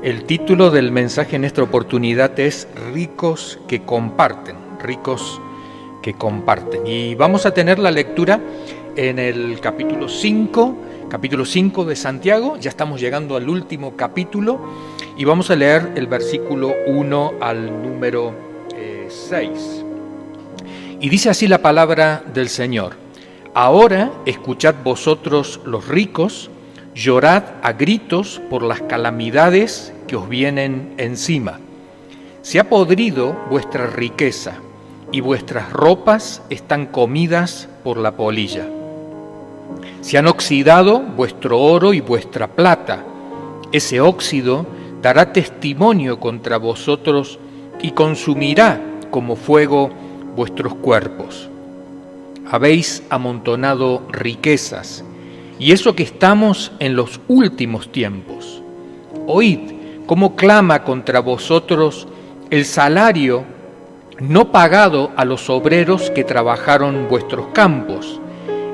El título del mensaje en esta oportunidad es Ricos que comparten, ricos que comparten. Y vamos a tener la lectura en el capítulo 5 de Santiago. Ya estamos llegando al último capítulo y vamos a leer el versículo 1 al número 6. Y dice así la palabra del Señor: Ahora escuchad vosotros los ricos, llorad a gritos por las calamidades que os vienen encima. Se ha podrido vuestra riqueza y vuestras ropas están comidas por la polilla. Se han oxidado vuestro oro y vuestra plata. Ese óxido dará testimonio contra vosotros y consumirá como fuego vuestros cuerpos. Habéis amontonado riquezas, y eso que estamos en los últimos tiempos. Oíd cómo clama contra vosotros el salario no pagado a los obreros que trabajaron vuestros campos.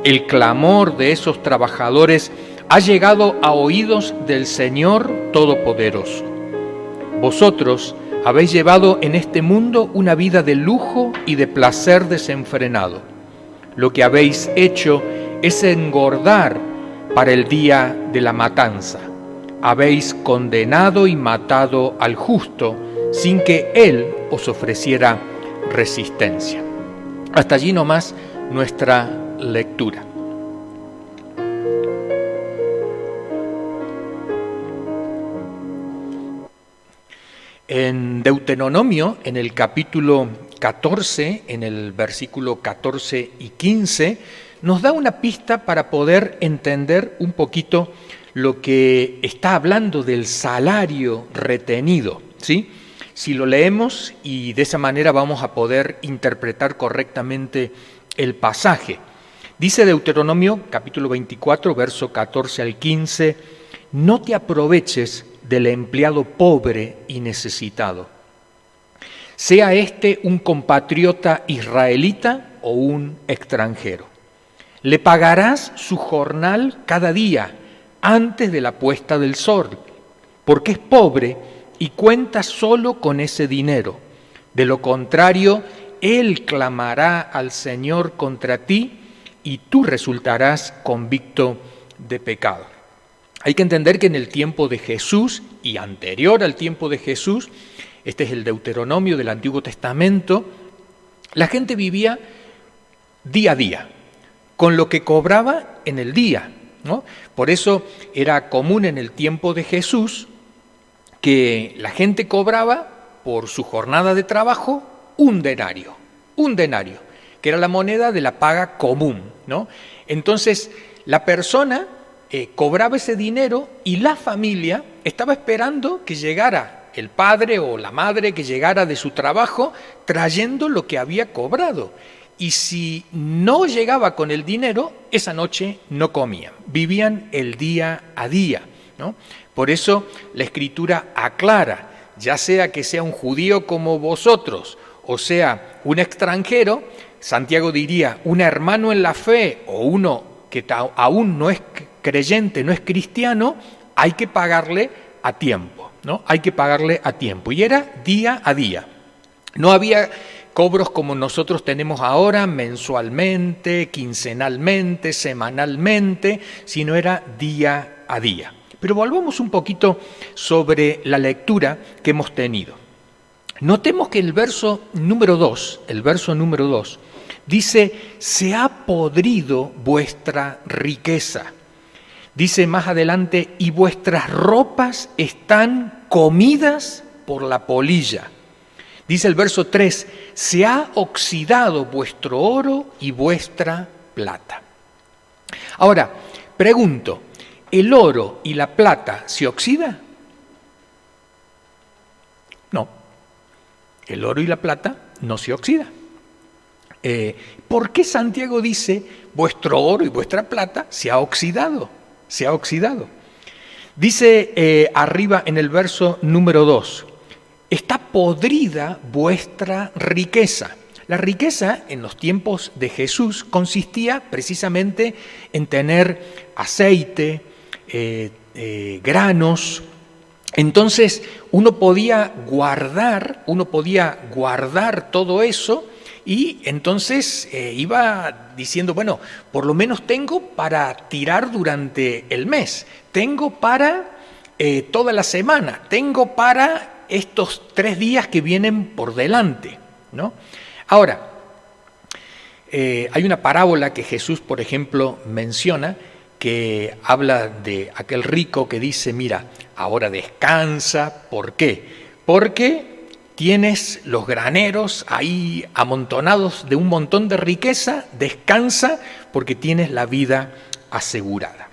El clamor de esos trabajadores ha llegado a oídos del Señor Todopoderoso. Vosotros habéis llevado en este mundo una vida de lujo y de placer desenfrenado. Lo que habéis hecho es engordar para el día de la matanza. Habéis condenado y matado al justo sin que él os ofreciera resistencia. Hasta allí nomás nuestra lectura. En Deuteronomio, en el capítulo 14, en el versículo 14 y 15, nos da una pista para poder entender un poquito lo que está hablando del salario retenido, ¿sí? Si lo leemos y de esa manera vamos a poder interpretar correctamente el pasaje. Dice Deuteronomio capítulo 24, verso 14 al 15, no te aproveches del empleado pobre y necesitado. Sea este un compatriota israelita o un extranjero. Le pagarás su jornal cada día antes de la puesta del sol, porque es pobre y cuenta solo con ese dinero. De lo contrario, él clamará al Señor contra ti y tú resultarás convicto de pecado. Hay que entender que en el tiempo de Jesús y anterior al tiempo de Jesús, este es el Deuteronomio del Antiguo Testamento, la gente vivía día a día, con lo que cobraba en el día, ¿no? Por eso era común en el tiempo de Jesús que la gente cobraba por su jornada de trabajo un denario, que era la moneda de la paga común, ¿no? Entonces, la persona cobraba ese dinero y la familia estaba esperando que llegara el padre o la madre que llegara de su trabajo trayendo lo que había cobrado. Y si no llegaba con el dinero, esa noche no comían, vivían el día a día, ¿no? Por eso la Escritura aclara, ya sea que sea un judío como vosotros, o sea un extranjero, Santiago diría un hermano en la fe o uno que aún no es creyente, no es cristiano, hay que pagarle a tiempo, ¿no? Hay que pagarle a tiempo. Y era día a día. No había cobros como nosotros tenemos ahora, mensualmente, quincenalmente, semanalmente, sino era día a día. Pero volvamos un poquito sobre la lectura que hemos tenido. Notemos que el verso número 2, dice, se ha podrido vuestra riqueza. Dice más adelante, y vuestras ropas están comidas por la polilla. Dice el verso 3, se ha oxidado vuestro oro y vuestra plata. Ahora, pregunto, ¿el oro y la plata se oxida? No, el oro y la plata no se oxida. ¿Por qué Santiago dice, vuestro oro y vuestra plata se ha oxidado? Se ha oxidado. Dice arriba en el verso número 2, está podrida vuestra riqueza. La riqueza en los tiempos de Jesús consistía precisamente en tener aceite, granos, Entonces uno podía guardar todo eso y entonces iba diciendo, bueno, por lo menos tengo para tirar durante el mes, tengo para toda la semana, tengo para estos 3 días que vienen por delante, ¿no? Ahora, hay una parábola que Jesús, por ejemplo, menciona, que habla de aquel rico que dice, mira, ahora descansa, ¿por qué? Porque tienes los graneros ahí amontonados de un montón de riqueza, descansa porque tienes la vida asegurada.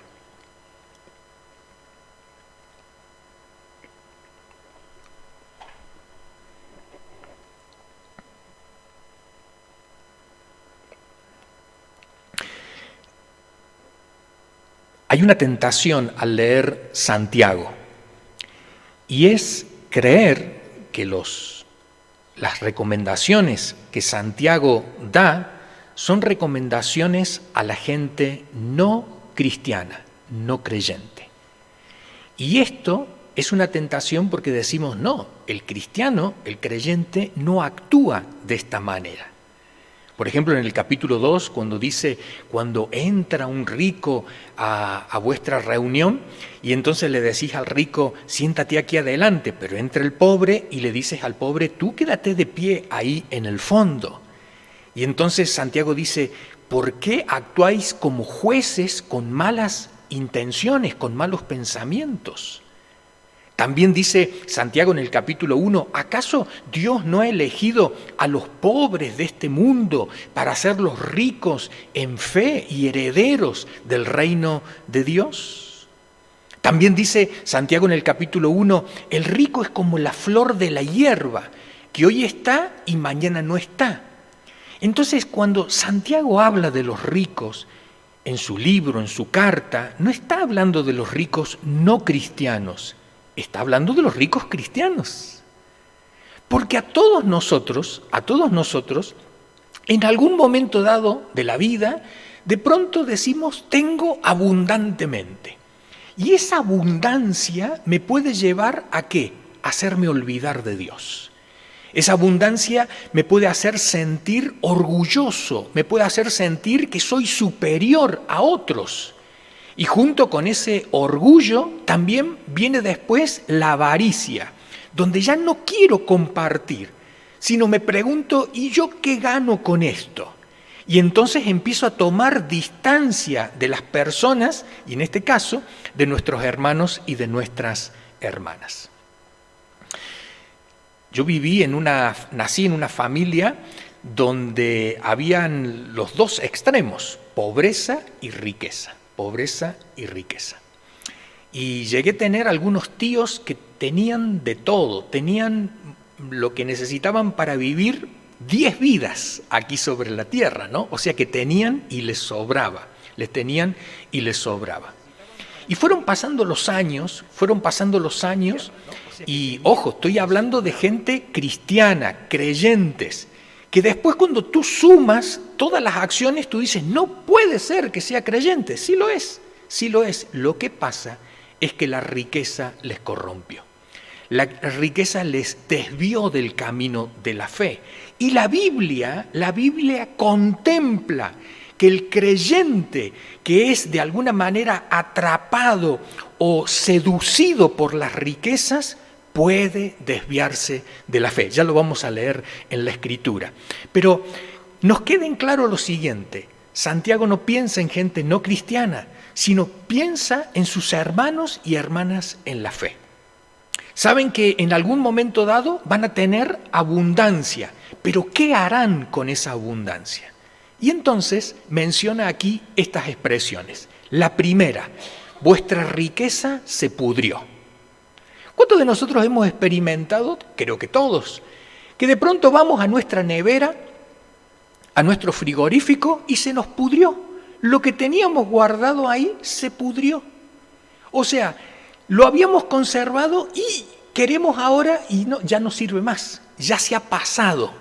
Hay una tentación al leer Santiago y es creer que las recomendaciones que Santiago da son recomendaciones a la gente no cristiana, no creyente. Y esto es una tentación porque decimos, no, el cristiano, el creyente, no actúa de esta manera. Por ejemplo, en el capítulo 2, cuando dice, cuando entra un rico a vuestra reunión y entonces le decís al rico, siéntate aquí adelante, pero entra el pobre y le dices al pobre, tú quédate de pie ahí en el fondo. Y entonces Santiago dice, ¿por qué actuáis como jueces con malas intenciones, con malos pensamientos? También dice Santiago en el capítulo 1, ¿acaso Dios no ha elegido a los pobres de este mundo para hacerlos ricos en fe y herederos del reino de Dios? También dice Santiago en el capítulo 1, el rico es como la flor de la hierba, que hoy está y mañana no está. Entonces, cuando Santiago habla de los ricos, en su libro, en su carta, no está hablando de los ricos no cristianos, está hablando de los ricos cristianos. Porque a todos nosotros, en algún momento dado de la vida, de pronto decimos, tengo abundantemente. Y esa abundancia me puede llevar ¿a qué? A hacerme olvidar de Dios. Esa abundancia me puede hacer sentir orgulloso, me puede hacer sentir que soy superior a otros. Y junto con ese orgullo también viene después la avaricia, donde ya no quiero compartir, sino me pregunto, ¿y yo qué gano con esto? Y entonces empiezo a tomar distancia de las personas, y en este caso, de nuestros hermanos y de nuestras hermanas. Yo nací en una familia donde habían los dos extremos, pobreza y riqueza. Pobreza y riqueza. Y llegué a tener algunos tíos que tenían de todo, tenían lo que necesitaban para vivir 10 vidas aquí sobre la tierra, ¿no? O sea que tenían y les sobraba, Y fueron pasando los años, y ojo, estoy hablando de gente cristiana, creyentes, que después cuando tú sumas todas las acciones, tú dices, no puede ser que sea creyente. Sí lo es. Lo que pasa es que la riqueza les corrompió. La riqueza les desvió del camino de la fe. Y la Biblia contempla que el creyente que es de alguna manera atrapado o seducido por las riquezas, puede desviarse de la fe. Ya lo vamos a leer en la Escritura. Pero nos queda en claro lo siguiente. Santiago no piensa en gente no cristiana, sino piensa en sus hermanos y hermanas en la fe. Saben que en algún momento dado van a tener abundancia, pero ¿qué harán con esa abundancia? Y entonces menciona aquí estas expresiones. La primera, vuestra riqueza se pudrió. ¿Cuántos de nosotros hemos experimentado, creo que todos, que de pronto vamos a nuestra nevera, a nuestro frigorífico y se nos pudrió? Lo que teníamos guardado ahí se pudrió. O sea, lo habíamos conservado y queremos ahora y no, ya no sirve más, ya se ha pasado.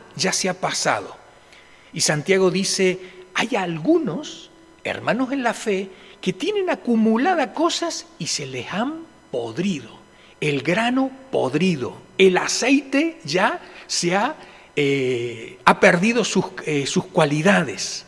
Y Santiago dice, hay algunos hermanos en la fe que tienen acumuladas cosas y se les han podrido. el grano podrido, el aceite ya ha perdido sus cualidades.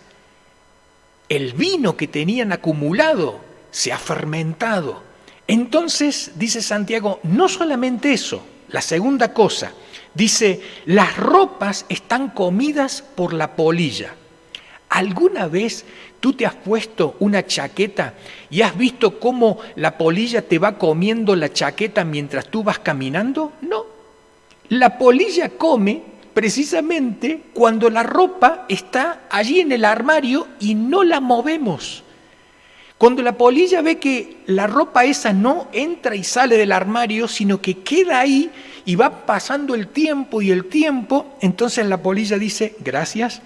El vino que tenían acumulado se ha fermentado. Entonces, dice Santiago, no solamente eso, la segunda cosa, dice, las ropas están comidas por la polilla. ¿Alguna vez tú te has puesto una chaqueta y has visto cómo la polilla te va comiendo la chaqueta mientras tú vas caminando? No. La polilla come precisamente cuando la ropa está allí en el armario y no la movemos. Cuando la polilla ve que la ropa esa no entra y sale del armario, sino que queda ahí y va pasando el tiempo, entonces la polilla dice, gracias,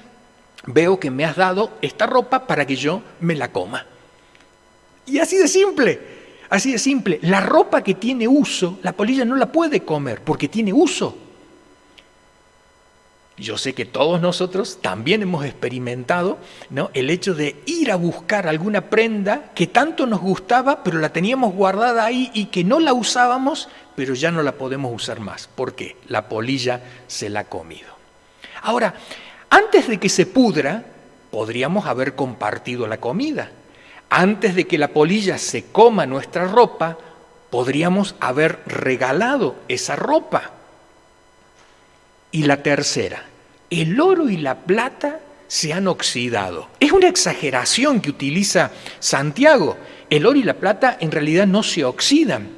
veo que me has dado esta ropa para que yo me la coma. Y así de simple. La ropa que tiene uso, la polilla no la puede comer porque tiene uso. Yo sé que todos nosotros también hemos experimentado, ¿no?, el hecho de ir a buscar alguna prenda que tanto nos gustaba, pero la teníamos guardada ahí y que no la usábamos, pero ya no la podemos usar más. ¿Por qué? La polilla se la ha comido. Ahora, antes de que se pudra, podríamos haber compartido la comida. Antes de que la polilla se coma nuestra ropa, podríamos haber regalado esa ropa. Y la tercera, el oro y la plata se han oxidado. Es una exageración que utiliza Santiago. El oro y la plata en realidad no se oxidan.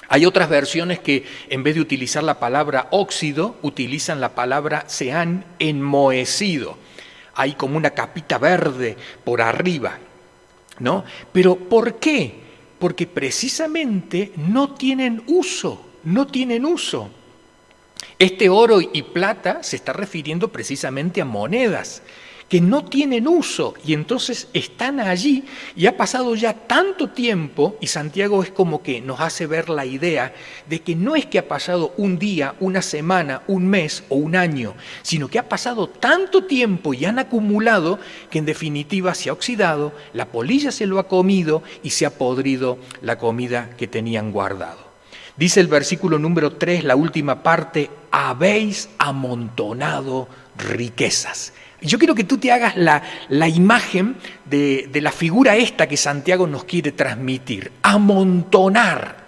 Hay otras versiones que en vez de utilizar la palabra óxido, utilizan la palabra se han enmohecido. Hay como una capita verde por arriba, ¿no? Pero ¿por qué? Porque precisamente no tienen uso. Este oro y plata se está refiriendo precisamente a monedas que no tienen uso y entonces están allí y ha pasado ya tanto tiempo y Santiago es como que nos hace ver la idea de que no es que ha pasado un día, una semana, un mes o un año, sino que ha pasado tanto tiempo y han acumulado que en definitiva se ha oxidado, la polilla se lo ha comido y se ha podrido la comida que tenían guardado. Dice el versículo número 3, la última parte, habéis amontonado riquezas. Yo quiero que tú te hagas la imagen de la figura esta que Santiago nos quiere transmitir. Amontonar.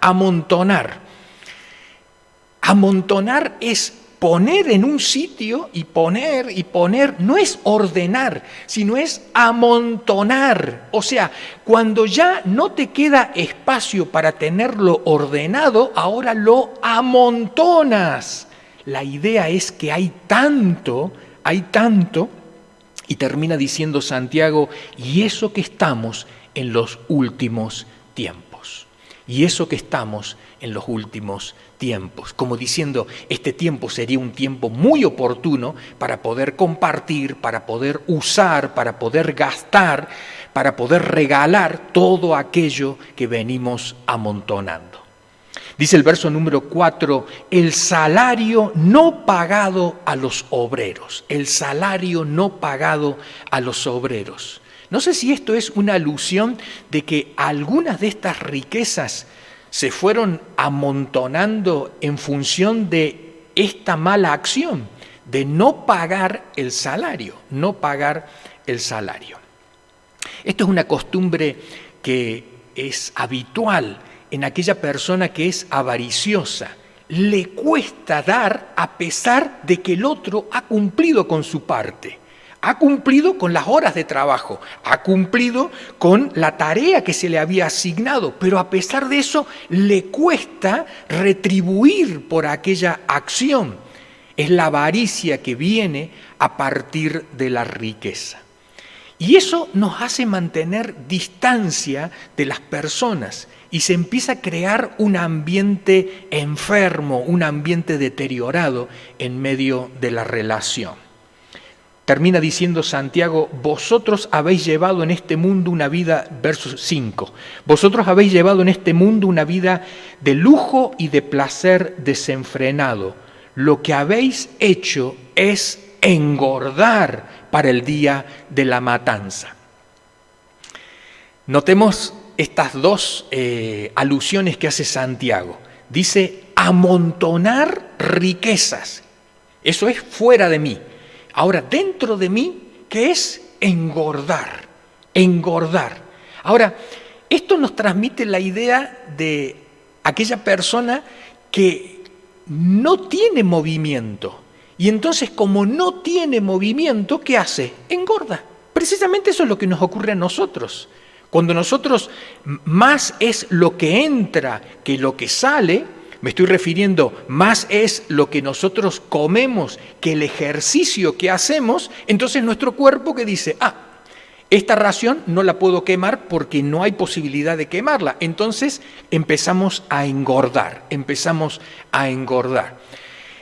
Amontonar es poner en un sitio y poner, no es ordenar, sino es amontonar. O sea, cuando ya no te queda espacio para tenerlo ordenado, ahora lo amontonas. La idea es que hay tanto, y termina diciendo Santiago, y eso que estamos en los últimos tiempos. Como diciendo, este tiempo sería un tiempo muy oportuno para poder compartir, para poder usar, para poder gastar, para poder regalar todo aquello que venimos amontonando. Dice el verso número 4, el salario no pagado a los obreros. No sé si esto es una alusión de que algunas de estas riquezas se fueron amontonando en función de esta mala acción, de no pagar el salario. Esto es una costumbre que es habitual en aquella persona que es avariciosa. Le cuesta dar a pesar de que el otro ha cumplido con su parte. Ha cumplido con las horas de trabajo, ha cumplido con la tarea que se le había asignado, pero a pesar de eso le cuesta retribuir por aquella acción. Es la avaricia que viene a partir de la riqueza. Y eso nos hace mantener distancia de las personas y se empieza a crear un ambiente enfermo, un ambiente deteriorado en medio de la relación. Termina diciendo Santiago, vosotros habéis llevado en este mundo una vida, verso 5, vosotros habéis llevado en este mundo una vida de lujo y de placer desenfrenado. Lo que habéis hecho es engordar para el día de la matanza. Notemos estas dos alusiones que hace Santiago. dice amontonar riquezas. Eso es fuera de mí. Ahora, dentro de mí, ¿qué es? Engordar, engordar. Ahora, esto nos transmite la idea de aquella persona que no tiene movimiento. Y entonces, como no tiene movimiento, ¿qué hace? Engorda. Precisamente eso es lo que nos ocurre a nosotros. Cuando nosotros más es lo que entra que lo que sale, me estoy refiriendo, más es lo que nosotros comemos que el ejercicio que hacemos, entonces nuestro cuerpo que dice, esta ración no la puedo quemar porque no hay posibilidad de quemarla. Entonces empezamos a engordar.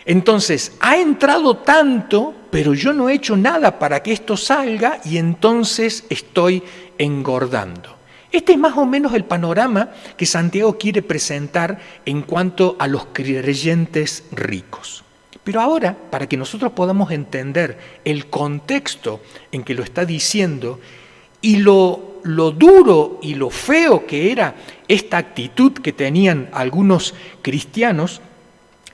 Entonces, ha entrado tanto, pero yo no he hecho nada para que esto salga y entonces estoy engordando. Este es más o menos el panorama que Santiago quiere presentar en cuanto a los creyentes ricos. Pero ahora, para que nosotros podamos entender el contexto en que lo está diciendo y lo duro y lo feo que era esta actitud que tenían algunos cristianos,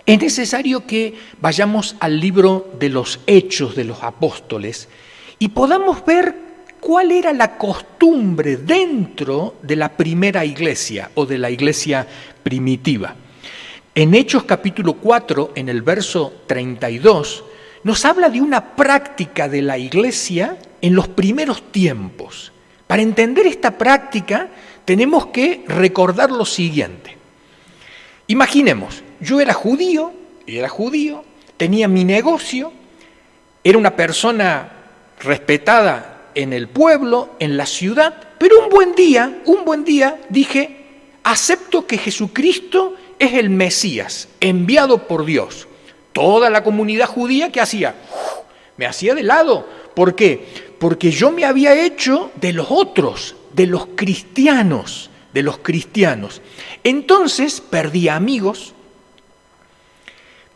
es necesario que vayamos al libro de los Hechos de los Apóstoles y podamos ver cuál era la costumbre dentro de la primera iglesia o de la iglesia primitiva. En Hechos capítulo 4, en el verso 32, nos habla de una práctica de la iglesia en los primeros tiempos. Para entender esta práctica tenemos que recordar lo siguiente. Imaginemos, yo era judío, tenía mi negocio, era una persona respetada en el pueblo, en la ciudad, pero un buen día dije, acepto que Jesucristo es el Mesías, enviado por Dios. Toda la comunidad judía, ¿qué hacía? Me hacía de lado. ¿Por qué? Porque yo me había hecho de los otros, de los cristianos. Entonces perdí amigos,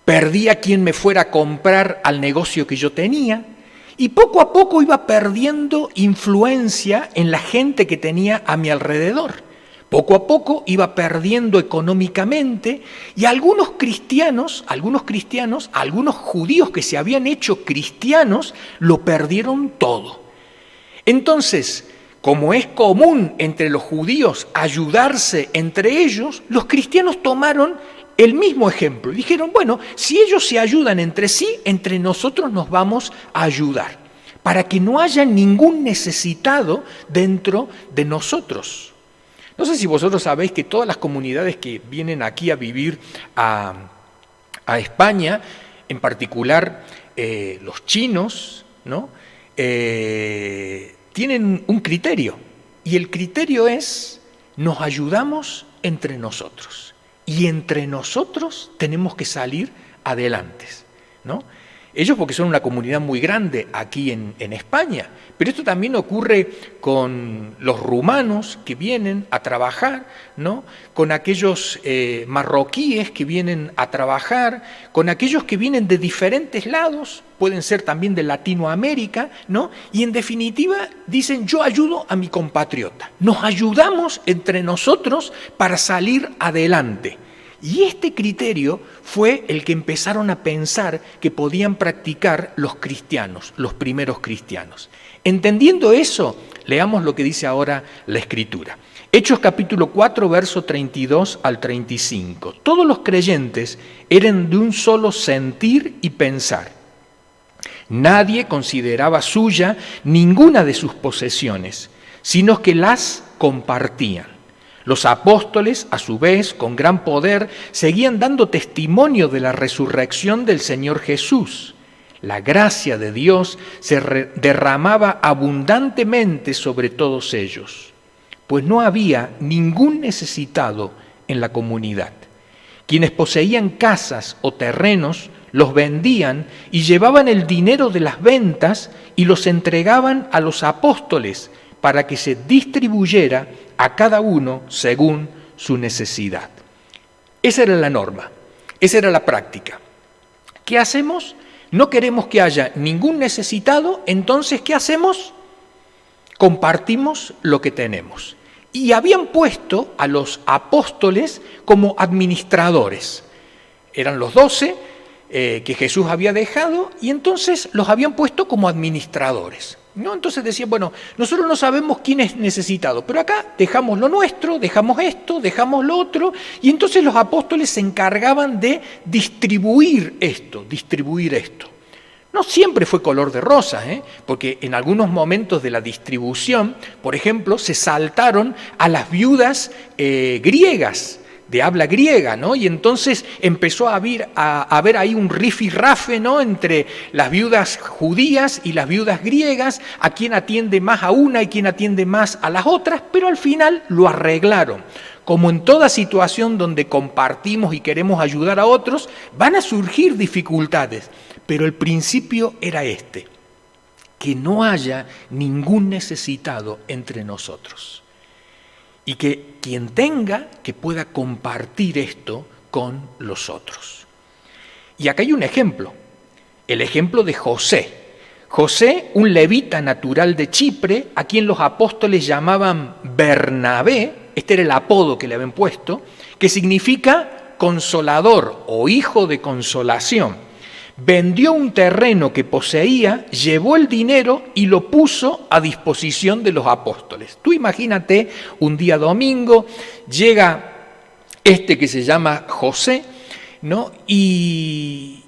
perdí a quien me fuera a comprar al negocio que yo tenía, y poco a poco iba perdiendo influencia en la gente que tenía a mi alrededor. Poco a poco iba perdiendo económicamente y algunos cristianos, algunos judíos que se habían hecho cristianos, lo perdieron todo. Entonces, como es común entre los judíos ayudarse entre ellos, los cristianos tomaron el mismo ejemplo. Dijeron, bueno, si ellos se ayudan entre sí, entre nosotros nos vamos a ayudar, para que no haya ningún necesitado dentro de nosotros. No sé si vosotros sabéis que todas las comunidades que vienen aquí a vivir a España, en particular los chinos, ¿no? Tienen un criterio, y el criterio es, nos ayudamos entre nosotros. Y entre nosotros tenemos que salir adelante, ¿no? Ellos porque son una comunidad muy grande aquí en España, pero esto también ocurre con los rumanos que vienen a trabajar, ¿no? Con aquellos marroquíes que vienen a trabajar, con aquellos que vienen de diferentes lados, pueden ser también de Latinoamérica, ¿no? Y en definitiva dicen, yo ayudo a mi compatriota. Nos ayudamos entre nosotros para salir adelante. Y este criterio fue el que empezaron a pensar que podían practicar los cristianos, los primeros cristianos. Entendiendo eso, leamos lo que dice ahora la Escritura. Hechos capítulo 4, verso 32 al 35. Todos los creyentes eran de un solo sentir y pensar. Nadie consideraba suya ninguna de sus posesiones, sino que las compartían. Los apóstoles, a su vez, con gran poder, seguían dando testimonio de la resurrección del Señor Jesús. La gracia de Dios se derramaba abundantemente sobre todos ellos, pues no había ningún necesitado en la comunidad. Quienes poseían casas o terrenos los vendían y llevaban el dinero de las ventas y los entregaban a los apóstoles para que se distribuyera a cada uno según su necesidad. Esa era la norma, esa era la práctica. ¿Qué hacemos? No queremos que haya ningún necesitado, entonces ¿qué hacemos? Compartimos lo que tenemos. y habían puesto a los apóstoles como administradores. Eran los 12 que Jesús había dejado y entonces los habían puesto como administradores, ¿no? Entonces decían, bueno, nosotros no sabemos quién es necesitado, pero acá dejamos lo nuestro, dejamos esto, dejamos lo otro, y entonces los apóstoles se encargaban de distribuir esto. No siempre fue color de rosa, porque en algunos momentos de la distribución, por ejemplo, se saltaron a las viudas griegas, de habla griega, ¿no? Y entonces empezó a haber ahí un rifirrafe, ¿no?, entre las viudas judías y las viudas griegas, a quién atiende más a una y quién atiende más a las otras, pero al final lo arreglaron. Como en toda situación donde compartimos y queremos ayudar a otros, van a surgir dificultades, pero el principio era este, que no haya ningún necesitado entre nosotros. Y que quien tenga, que pueda compartir esto con los otros. Y acá hay un ejemplo, el ejemplo de José. José, un levita natural de Chipre, a quien los apóstoles llamaban Bernabé, este era el apodo que le habían puesto, que significa consolador o hijo de consolación. Vendió un terreno que poseía, llevó el dinero y lo puso a disposición de los apóstoles. Tú imagínate, un día domingo, llega este que se llama José, ¿no? Y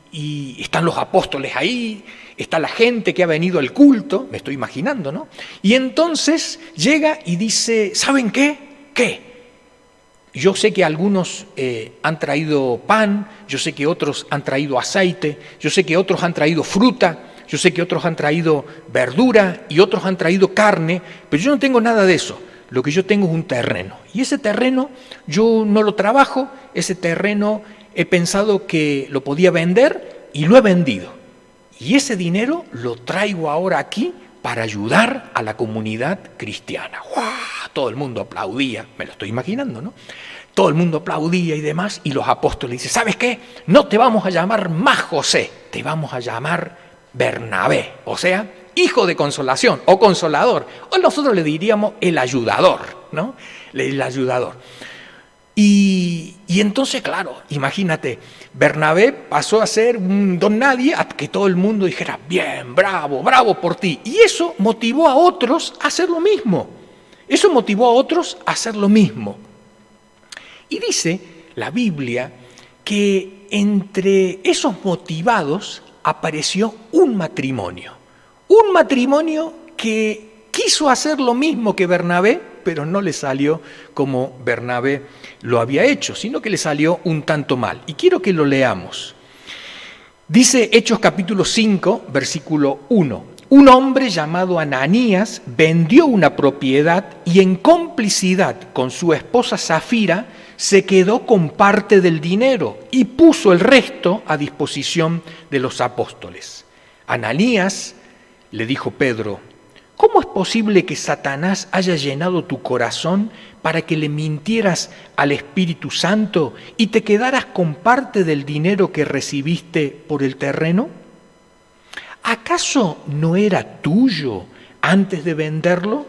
están los apóstoles ahí, está la gente que ha venido al culto, me estoy imaginando, ¿no? Y entonces llega y dice, ¿saben qué? ¿Qué? Yo sé que algunos han traído pan, yo sé que otros han traído aceite, yo sé que otros han traído fruta, yo sé que otros han traído verdura y otros han traído carne, pero yo no tengo nada de eso. Lo que yo tengo es un terreno. Y ese terreno yo no lo trabajo, ese terreno he pensado que lo podía vender y lo he vendido. Y ese dinero lo traigo ahora aquí para ayudar a la comunidad cristiana. ¡Guau! Todo el mundo aplaudía, me lo estoy imaginando, ¿no? Todo el mundo aplaudía y demás, y los apóstoles dicen, ¿sabes qué? No te vamos a llamar más José, te vamos a llamar Bernabé, o sea, hijo de consolación, o consolador, o nosotros le diríamos el ayudador, ¿no? El ayudador. Y entonces, claro, imagínate, Bernabé pasó a ser un don nadie a que todo el mundo dijera, bien, bravo, bravo por ti. Y eso motivó a otros a hacer lo mismo. Eso motivó a otros a hacer lo mismo. Y dice la Biblia que entre esos motivados apareció un matrimonio que quiso hacer lo mismo que Bernabé, pero no le salió como Bernabé lo había hecho, sino que le salió un tanto mal. Y quiero que lo leamos. Dice Hechos capítulo 5, versículo 1. Un hombre llamado Ananías vendió una propiedad y en complicidad con su esposa Zafira se quedó con parte del dinero y puso el resto a disposición de los apóstoles. Ananías, le dijo Pedro, ¿cómo es posible que Satanás haya llenado tu corazón para que le mintieras al Espíritu Santo y te quedaras con parte del dinero que recibiste por el terreno? ¿Acaso no era tuyo antes de venderlo?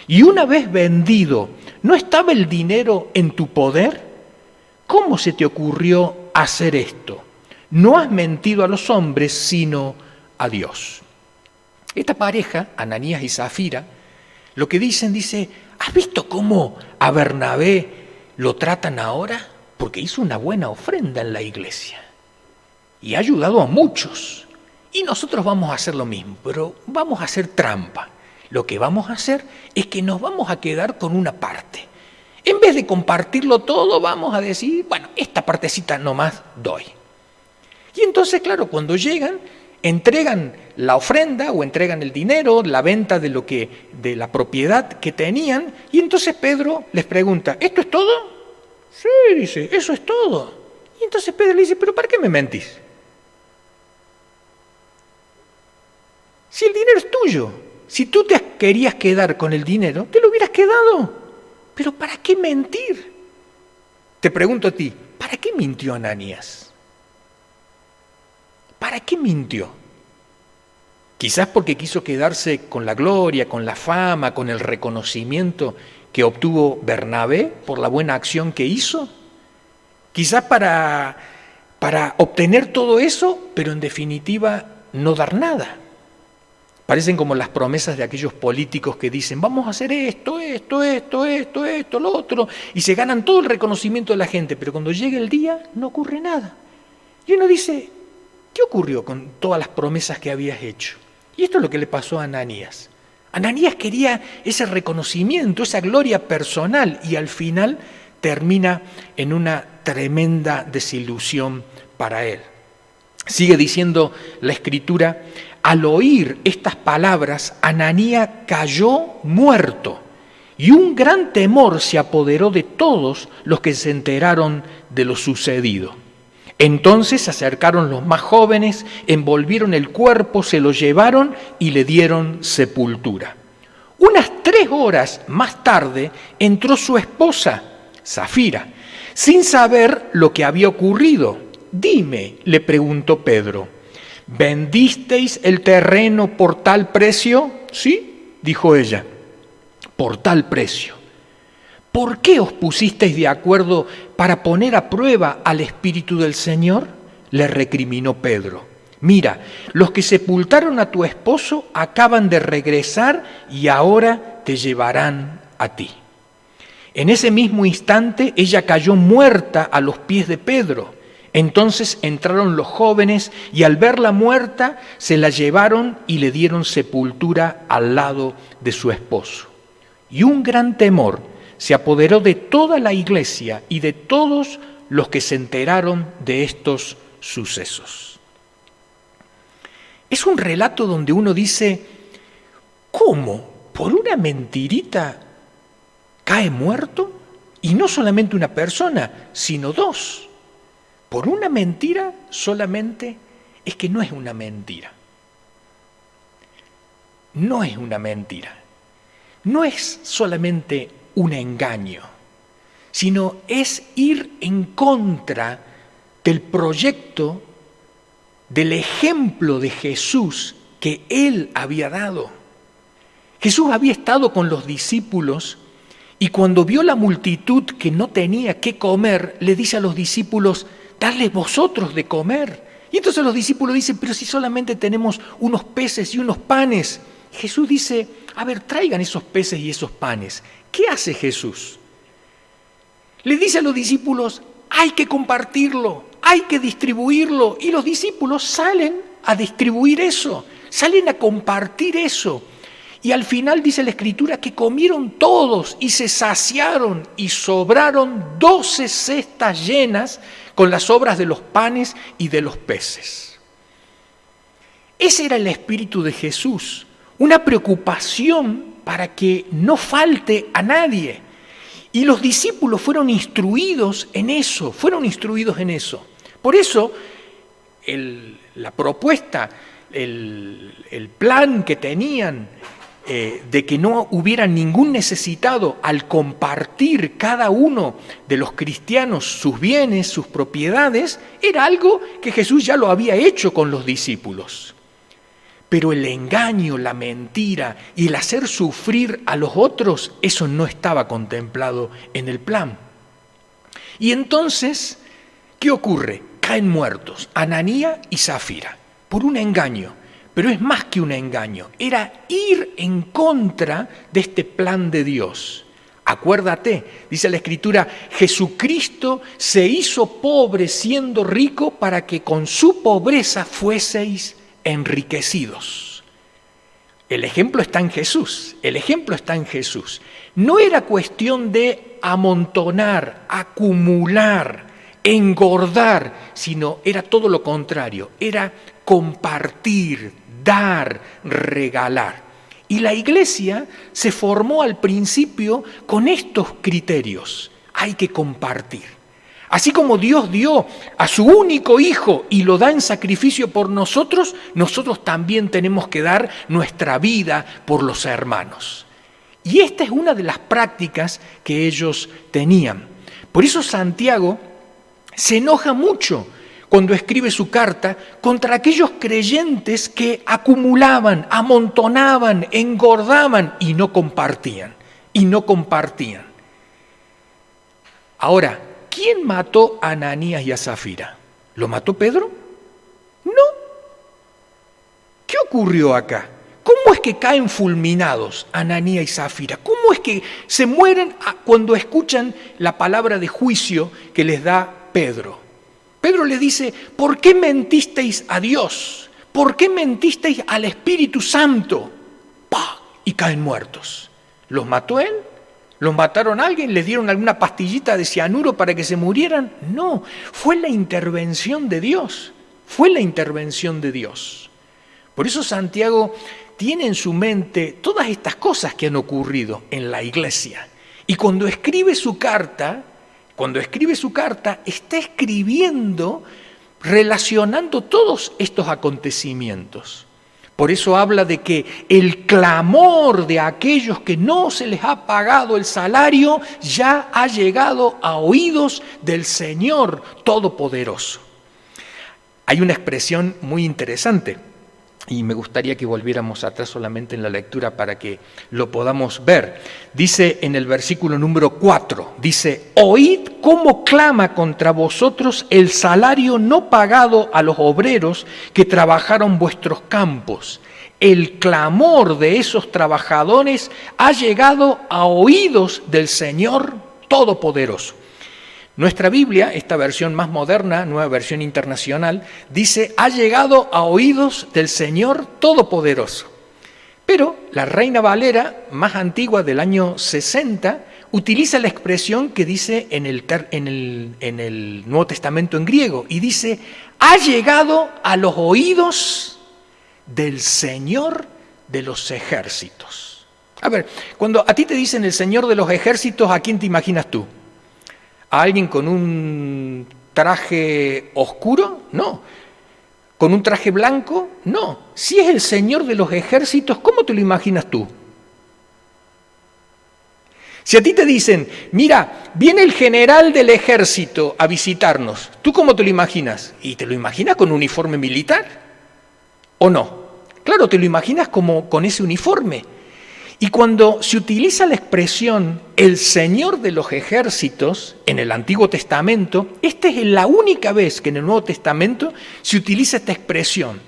Y una vez vendido, ¿no estaba el dinero en tu poder? ¿Cómo se te ocurrió hacer esto? No has mentido a los hombres, sino a Dios. Esta pareja, Ananías y Zafira, lo que dice, ¿has visto cómo a Bernabé lo tratan ahora? Porque hizo una buena ofrenda en la iglesia y ha ayudado a muchos. Y nosotros vamos a hacer lo mismo, pero vamos a hacer trampa. Lo que vamos a hacer es que nos vamos a quedar con una parte. En vez de compartirlo todo, vamos a decir, bueno, esta partecita nomás doy. Y entonces, claro, cuando llegan, entregan la ofrenda o entregan el dinero, la venta de la propiedad que tenían, y entonces Pedro les pregunta, ¿esto es todo? Sí, dice, eso es todo. Y entonces Pedro le dice, ¿pero para qué me mentís? Si el dinero es tuyo, si tú te querías quedar con el dinero, te lo hubieras quedado. ¿Pero para qué mentir? Te pregunto a ti, ¿para qué mintió Ananías? ¿Para qué mintió? Quizás porque quiso quedarse con la gloria, con la fama, con el reconocimiento que obtuvo Bernabé por la buena acción que hizo? Quizás para obtener todo eso, pero en definitiva no dar nada. Parecen como las promesas de aquellos políticos que dicen, vamos a hacer esto, lo otro, y se ganan todo el reconocimiento de la gente, pero cuando llega el día no ocurre nada. Y uno dice, ¿qué ocurrió con todas las promesas que habías hecho? Y esto es lo que le pasó a Ananías. Ananías quería ese reconocimiento, esa gloria personal, y al final termina en una tremenda desilusión para él. Sigue diciendo la Escritura, al oír estas palabras, Ananías cayó muerto, y un gran temor se apoderó de todos los que se enteraron de lo sucedido. Entonces se acercaron los más jóvenes, envolvieron el cuerpo, se lo llevaron y le dieron sepultura. Unas 3 horas más tarde entró su esposa, Safira, sin saber lo que había ocurrido. Dime, le preguntó Pedro, ¿vendisteis el terreno por tal precio? Sí, dijo ella, por tal precio. ¿Por qué os pusisteis de acuerdo para poner a prueba al Espíritu del Señor? Le recriminó Pedro. Mira, los que sepultaron a tu esposo acaban de regresar y ahora te llevarán a ti. En ese mismo instante ella cayó muerta a los pies de Pedro. Entonces entraron los jóvenes y al verla muerta se la llevaron y le dieron sepultura al lado de su esposo. Y un gran temor se apoderó de toda la iglesia y de todos los que se enteraron de estos sucesos. Es un relato donde uno dice, ¿cómo? ¿Por una mentirita cae muerto? Y no solamente una persona, sino 2. Por una mentira solamente, es que no es una mentira. No es una mentira. No es solamente un engaño, sino es ir en contra del proyecto, del ejemplo de Jesús que Él había dado. Jesús había estado con los discípulos y cuando vio la multitud que no tenía qué comer, le dice a los discípulos, darles vosotros de comer. Y entonces los discípulos dicen, pero si solamente tenemos unos peces y unos panes. Jesús dice, a ver, traigan esos peces y esos panes. ¿Qué hace Jesús? Le dice a los discípulos, hay que compartirlo, hay que distribuirlo. Y los discípulos salen a distribuir eso, salen a compartir eso. Y al final dice la Escritura que comieron todos y se saciaron y sobraron 12 cestas llenas con las sobras de los panes y de los peces. Ese era el espíritu de Jesús, una preocupación para que no falte a nadie. Y los discípulos fueron instruidos en eso, Por eso la propuesta, el plan que tenían de que no hubiera ningún necesitado al compartir cada uno de los cristianos sus bienes, sus propiedades, era algo que Jesús ya lo había hecho con los discípulos. Pero el engaño, la mentira y el hacer sufrir a los otros, eso no estaba contemplado en el plan. Y entonces, ¿qué ocurre? Caen muertos Ananías y Safira por un engaño. Pero es más que un engaño, era ir en contra de este plan de Dios. Acuérdate, dice la Escritura, Jesucristo se hizo pobre siendo rico para que con su pobreza fueseis enriquecidos. El ejemplo está en Jesús, No era cuestión de amontonar, acumular, engordar, sino era todo lo contrario, era compartir, dar, regalar. Y la iglesia se formó al principio con estos criterios. Hay que compartir. Así como Dios dio a su único Hijo y lo da en sacrificio por nosotros, nosotros también tenemos que dar nuestra vida por los hermanos. Y esta es una de las prácticas que ellos tenían. Por eso Santiago se enoja mucho cuando escribe su carta contra aquellos creyentes que acumulaban, amontonaban, engordaban y no compartían. y no compartían. Ahora, ¿quién mató a Ananías y a Zafira? ¿Lo mató Pedro? No. ¿Qué ocurrió acá? ¿Cómo es que caen fulminados Ananías y Zafira? ¿Cómo es que se mueren cuando escuchan la palabra de juicio que les da Pedro? Pedro le dice, ¿por qué mentisteis a Dios? ¿Por qué mentisteis al Espíritu Santo? ¡Pah! Y caen muertos. ¿Los mató él? ¿Los mataron a alguien? ¿Les dieron alguna pastillita de cianuro para que se murieran? No, fue la intervención de Dios. Fue la intervención de Dios. Por eso Santiago tiene en su mente todas estas cosas que han ocurrido en la iglesia. Y cuando escribe su carta, está escribiendo relacionando todos estos acontecimientos. Por eso habla de que el clamor de aquellos que no se les ha pagado el salario ya ha llegado a oídos del Señor Todopoderoso. Hay una expresión muy interesante y me gustaría que volviéramos atrás solamente en la lectura para que lo podamos ver. Dice en el versículo número 4, dice, oíd cómo clama contra vosotros el salario no pagado a los obreros que trabajaron vuestros campos. El clamor de esos trabajadores ha llegado a oídos del Señor Todopoderoso. Nuestra Biblia, esta versión más moderna, nueva versión internacional, dice, ha llegado a oídos del Señor Todopoderoso. Pero la Reina Valera, más antigua del año 60, utiliza la expresión que dice en el Nuevo Testamento en griego, y dice, ha llegado a los oídos del Señor de los ejércitos. A ver, cuando a ti te dicen el Señor de los ejércitos, ¿a quién te imaginas tú? ¿A alguien con un traje oscuro? No. ¿Con un traje blanco? No. Si es el Señor de los ejércitos, ¿cómo te lo imaginas tú? Si a ti te dicen, mira, viene el general del ejército a visitarnos, ¿tú cómo te lo imaginas? ¿Y te lo imaginas con uniforme militar? ¿O no? Claro, te lo imaginas como con ese uniforme. Y cuando se utiliza la expresión el Señor de los ejércitos en el Antiguo Testamento, esta es la única vez que en el Nuevo Testamento se utiliza esta expresión,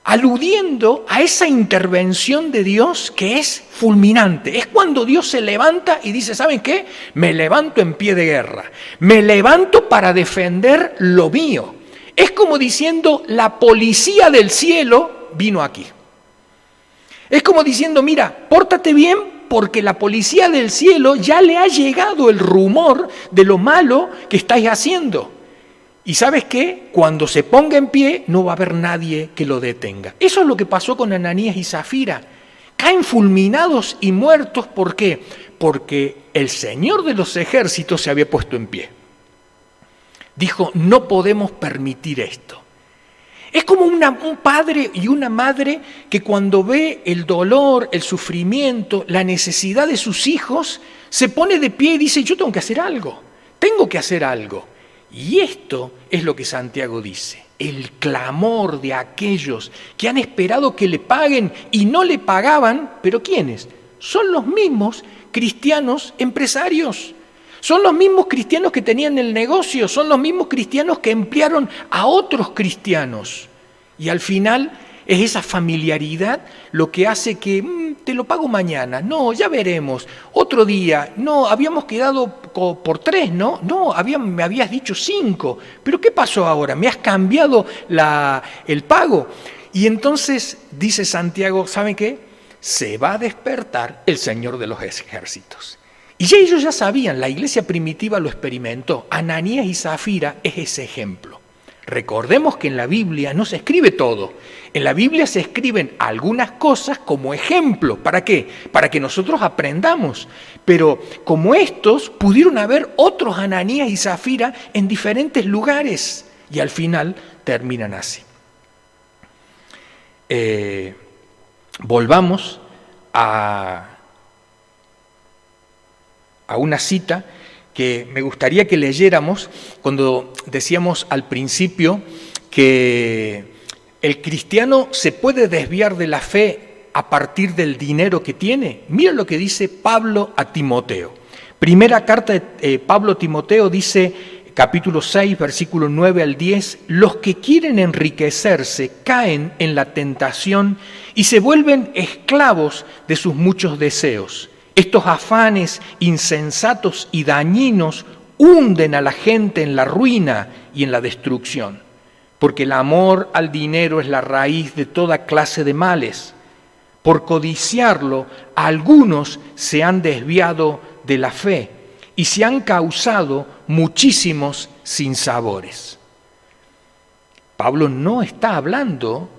aludiendo a esa intervención de Dios que es fulminante. Es cuando Dios se levanta y dice, ¿saben qué? Me levanto en pie de guerra, me levanto para defender lo mío. Es como diciendo, la policía del cielo vino aquí. Es como diciendo, mira, pórtate bien porque la policía del cielo ya le ha llegado el rumor de lo malo que estáis haciendo. Y ¿sabes qué? Cuando se ponga en pie no va a haber nadie que lo detenga. Eso es lo que pasó con Ananías y Zafira. Caen fulminados y muertos, ¿por qué? Porque el Señor de los ejércitos se había puesto en pie. Dijo, no podemos permitir esto. Es como un padre y una madre que cuando ve el dolor, el sufrimiento, la necesidad de sus hijos, se pone de pie y dice, yo tengo que hacer algo. Y esto es lo que Santiago dice, el clamor de aquellos que han esperado que le paguen y no le pagaban, ¿pero quiénes? Son los mismos cristianos empresarios. Son los mismos cristianos que tenían el negocio, son los mismos cristianos que emplearon a otros cristianos. Y al final es esa familiaridad lo que hace que te lo pago mañana, no, ya veremos, otro día, no, habíamos quedado por 3, ¿no? No, me habías dicho 5, pero ¿qué pasó ahora? ¿Me has cambiado el pago? Y entonces dice Santiago, ¿saben qué? Se va a despertar el Señor de los ejércitos. Y ya ellos ya sabían, la iglesia primitiva lo experimentó. Ananías y Zafira es ese ejemplo. Recordemos que en la Biblia no se escribe todo. En la Biblia se escriben algunas cosas como ejemplo. ¿Para qué? Para que nosotros aprendamos. Pero como estos, pudieron haber otros Ananías y Zafira en diferentes lugares. Y al final terminan así. Volvamos a una cita que me gustaría que leyéramos cuando decíamos al principio que el cristiano se puede desviar de la fe a partir del dinero que tiene? Mira lo que dice Pablo a Timoteo. Primera carta de Pablo a Timoteo dice, capítulo 6, versículo 9 al 10, los que quieren enriquecerse caen en la tentación y se vuelven esclavos de sus muchos deseos. Estos afanes insensatos y dañinos hunden a la gente en la ruina y en la destrucción, porque el amor al dinero es la raíz de toda clase de males. Por codiciarlo, algunos se han desviado de la fe y se han causado muchísimos sinsabores. Pablo no está hablando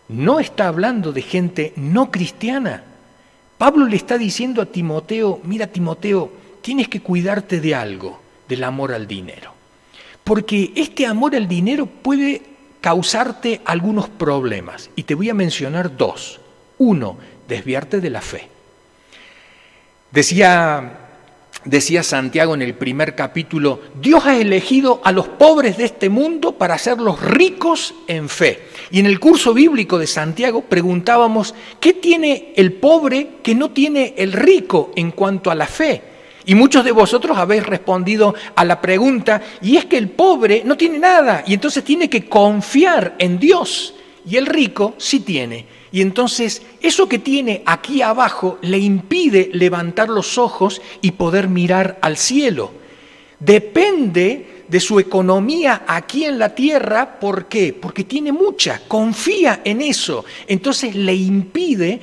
de gente no cristiana. Pablo le está diciendo a Timoteo, mira Timoteo, tienes que cuidarte de algo, del amor al dinero. Porque este amor al dinero puede causarte algunos problemas. Y te voy a mencionar dos. Uno, desviarte de la fe. Decía Santiago en el primer capítulo, Dios ha elegido a los pobres de este mundo para hacerlos ricos en fe. Y en el curso bíblico de Santiago preguntábamos, ¿qué tiene el pobre que no tiene el rico en cuanto a la fe? Y muchos de vosotros habéis respondido a la pregunta, y es que el pobre no tiene nada, y entonces tiene que confiar en Dios, y el rico sí tiene. Y entonces eso que tiene aquí abajo le impide levantar los ojos y poder mirar al cielo. Depende de su economía aquí en la tierra, ¿por qué? Porque tiene mucha, confía en eso, entonces le impide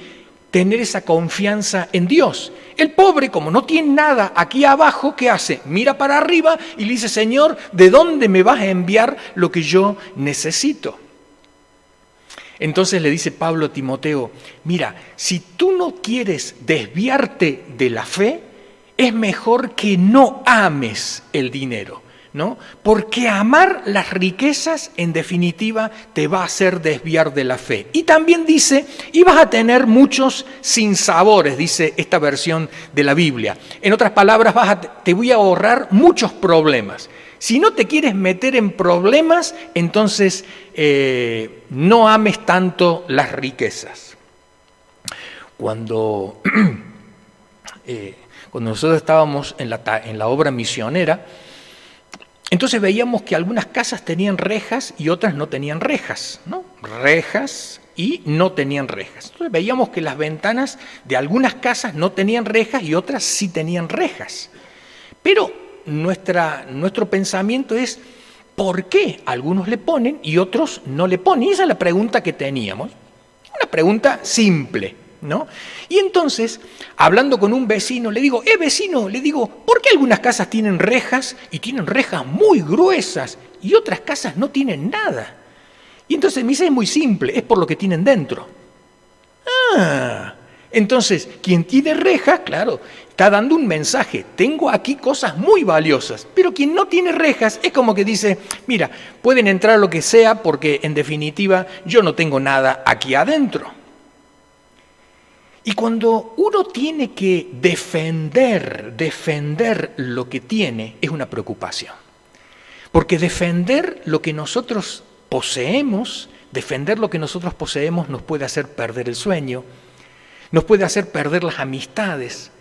tener esa confianza en Dios. El pobre, como no tiene nada aquí abajo, ¿qué hace? Mira para arriba y le dice, Señor, ¿de dónde me vas a enviar lo que yo necesito? Entonces le dice Pablo a Timoteo, mira, si tú no quieres desviarte de la fe, es mejor que no ames el dinero, ¿no? Porque amar las riquezas, en definitiva, te va a hacer desviar de la fe. Y también dice, y vas a tener muchos sinsabores, dice esta versión de la Biblia. En otras palabras, te voy a ahorrar muchos problemas. Si no te quieres meter en problemas, entonces no ames tanto las riquezas. Cuando nosotros estábamos en la obra misionera, entonces veíamos que algunas casas tenían rejas y otras no tenían rejas, ¿no? Rejas y no tenían rejas. Entonces veíamos que las ventanas de algunas casas no tenían rejas y otras sí tenían rejas. Pero nuestro pensamiento es, ¿por qué algunos le ponen y otros no le ponen? Y esa es la pregunta que teníamos. Una pregunta simple, ¿no? Y entonces, hablando con un vecino, le digo, vecino, ¿por qué algunas casas tienen rejas y tienen rejas muy gruesas y otras casas no tienen nada? Y entonces me dice, es muy simple, es por lo que tienen dentro. Entonces, quien tiene rejas, claro, está dando un mensaje, tengo aquí cosas muy valiosas, pero quien no tiene rejas es como que dice, mira, pueden entrar lo que sea porque en definitiva yo no tengo nada aquí adentro. Y cuando uno tiene que defender lo que tiene, es una preocupación. Porque defender lo que nosotros poseemos nos puede hacer perder el sueño, nos puede hacer perder las amistades,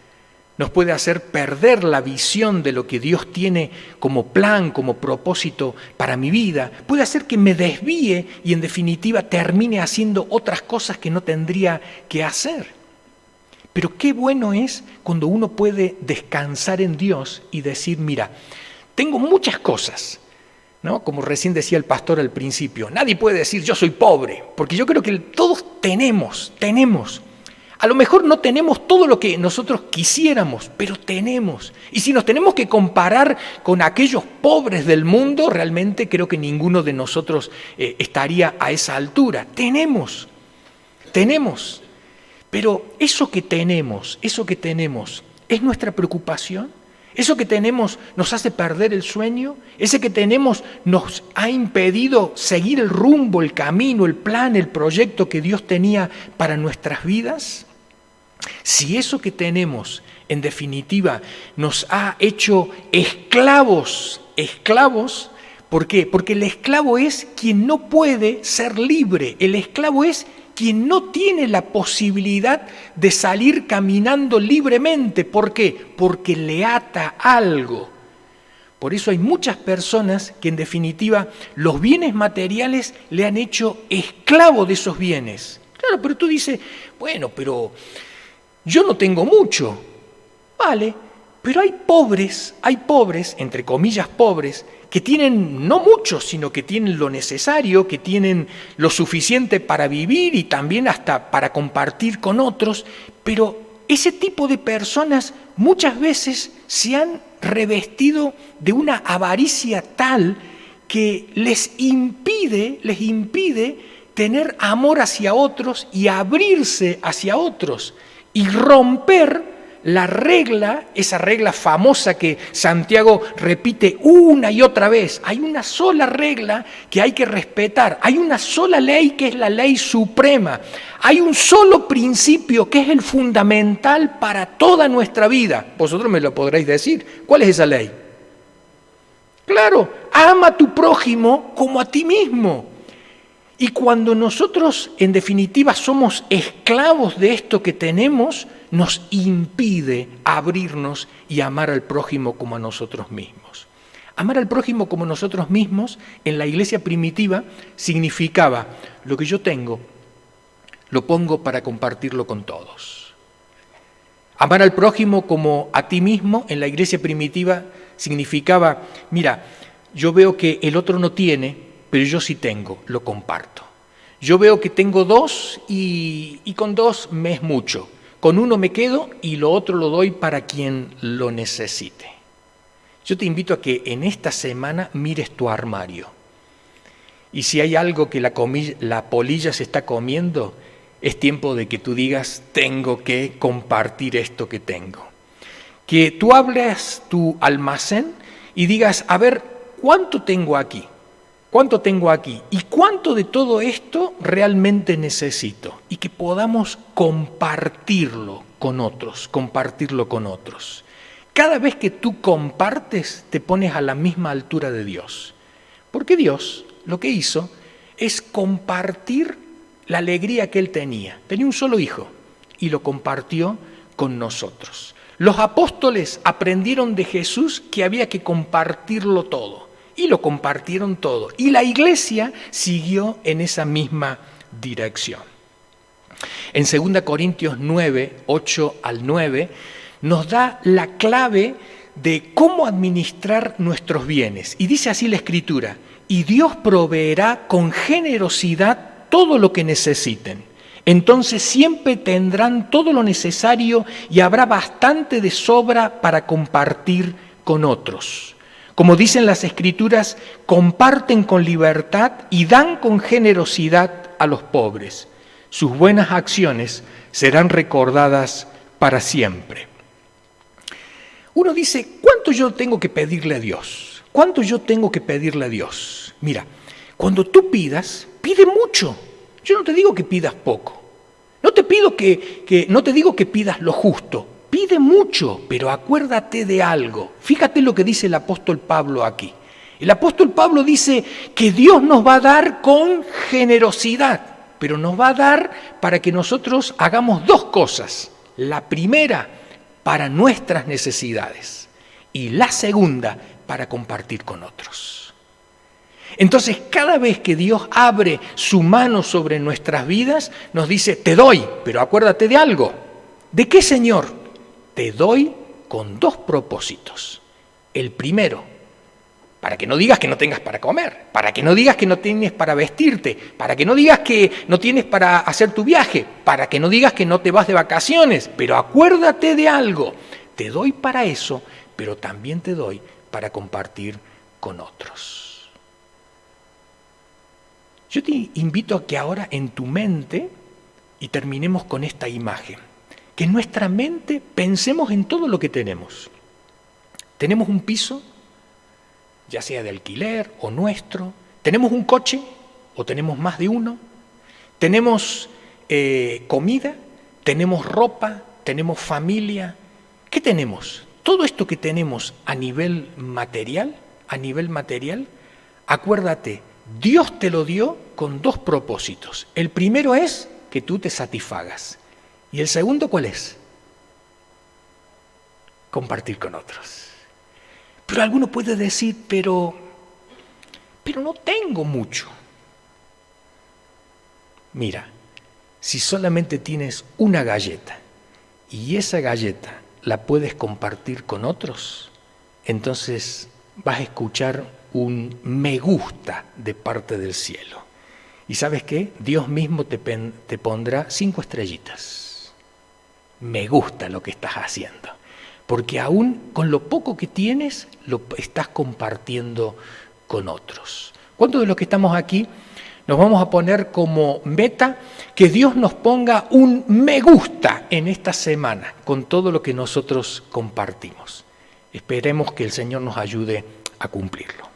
nos puede hacer perder la visión de lo que Dios tiene como plan, como propósito para mi vida. Puede hacer que me desvíe y en definitiva termine haciendo otras cosas que no tendría que hacer. Pero qué bueno es cuando uno puede descansar en Dios y decir, mira, tengo muchas cosas, ¿no? Como recién decía el pastor al principio, nadie puede decir yo soy pobre, porque yo creo que todos tenemos. A lo mejor no tenemos todo lo que nosotros quisiéramos, pero tenemos. Y si nos tenemos que comparar con aquellos pobres del mundo, realmente creo que ninguno de nosotros estaría a esa altura. Tenemos. Pero eso que tenemos, ¿es nuestra preocupación? ¿Eso que tenemos nos hace perder el sueño? ¿Ese que tenemos nos ha impedido seguir el rumbo, el camino, el plan, el proyecto que Dios tenía para nuestras vidas? Si eso que tenemos, en definitiva, nos ha hecho esclavos, ¿Por qué? Porque el esclavo es quien no puede ser libre. El esclavo es quien no tiene la posibilidad de salir caminando libremente. ¿Por qué? Porque le ata algo. Por eso hay muchas personas que en definitiva los bienes materiales le han hecho esclavo de esos bienes. Claro, pero tú dices, bueno, pero yo no tengo mucho. Vale, pero hay pobres, entre comillas pobres, que tienen no mucho, sino que tienen lo necesario, que tienen lo suficiente para vivir y también hasta para compartir con otros, pero ese tipo de personas muchas veces se han revestido de una avaricia tal que les impide tener amor hacia otros y abrirse hacia otros y romper la regla, esa regla famosa que Santiago repite una y otra vez. Hay una sola regla que hay que respetar, hay una sola ley que es la ley suprema, hay un solo principio que es el fundamental para toda nuestra vida. Vosotros me lo podréis decir. ¿Cuál es esa ley? Claro, ama a tu prójimo como a ti mismo. Y cuando nosotros, en definitiva, somos esclavos de esto que tenemos, nos impide abrirnos y amar al prójimo como a nosotros mismos. Amar al prójimo como nosotros mismos, en la iglesia primitiva, significaba lo que yo tengo, lo pongo para compartirlo con todos. Amar al prójimo como a ti mismo, en la iglesia primitiva, significaba, mira, yo veo que el otro no tiene, pero yo sí tengo, lo comparto. Yo veo que tengo dos y con dos me es mucho. Con uno me quedo y lo otro lo doy para quien lo necesite. Yo te invito a que en esta semana mires tu armario. Y si hay algo que la polilla se está comiendo, es tiempo de que tú digas, tengo que compartir esto que tengo. Que tú hables tu almacén y digas, a ver, ¿cuánto tengo aquí? ¿Cuánto tengo aquí? ¿Y cuánto de todo esto realmente necesito? Y que podamos compartirlo con otros, Cada vez que tú compartes, te pones a la misma altura de Dios. Porque Dios lo que hizo es compartir la alegría que Él tenía. Tenía un solo hijo y lo compartió con nosotros. Los apóstoles aprendieron de Jesús que había que compartirlo todo. Y lo compartieron todo. Y la iglesia siguió en esa misma dirección. En 2 Corintios 9, 8 al 9, nos da la clave de cómo administrar nuestros bienes. Y dice así la Escritura, y Dios proveerá con generosidad todo lo que necesiten. Entonces siempre tendrán todo lo necesario y habrá bastante de sobra para compartir con otros. Como dicen las Escrituras, comparten con libertad y dan con generosidad a los pobres. Sus buenas acciones serán recordadas para siempre. Uno dice, ¿cuánto yo tengo que pedirle a Dios? ¿Cuánto yo tengo que pedirle a Dios? Mira, cuando tú pidas, pide mucho. Yo no te digo que pidas poco. No te digo que pidas lo justo. Pide mucho, pero acuérdate de algo. Fíjate lo que dice el apóstol Pablo aquí. El apóstol Pablo dice que Dios nos va a dar con generosidad, pero nos va a dar para que nosotros hagamos dos cosas. La primera, para nuestras necesidades, y la segunda, para compartir con otros. Entonces, cada vez que Dios abre su mano sobre nuestras vidas, nos dice, te doy, pero acuérdate de algo. ¿De qué, Señor? Te doy con dos propósitos. El primero, para que no digas que no tengas para comer, para que no digas que no tienes para vestirte, para que no digas que no tienes para hacer tu viaje, para que no digas que no te vas de vacaciones, pero acuérdate de algo. Te doy para eso, pero también te doy para compartir con otros. Yo te invito a que ahora en tu mente, y terminemos con esta imagen, que en nuestra mente pensemos en todo lo que tenemos. Tenemos un piso, ya sea de alquiler o nuestro. Tenemos un coche o tenemos más de uno. Tenemos comida, tenemos ropa, tenemos familia. ¿Qué tenemos? Todo esto que tenemos a nivel material, Acuérdate, Dios te lo dio con dos propósitos. El primero es que tú te satisfagas. ¿Y el segundo cuál es? Compartir con otros. Pero alguno puede decir, pero no tengo mucho. Mira, si solamente tienes una galleta y esa galleta la puedes compartir con otros, entonces vas a escuchar un me gusta de parte del cielo. ¿Y sabes qué? Dios mismo te pondrá 5 estrellitas. Me gusta lo que estás haciendo. Porque aún con lo poco que tienes, lo estás compartiendo con otros. ¿Cuántos de los que estamos aquí nos vamos a poner como meta que Dios nos ponga un me gusta en esta semana con todo lo que nosotros compartimos? Esperemos que el Señor nos ayude a cumplirlo.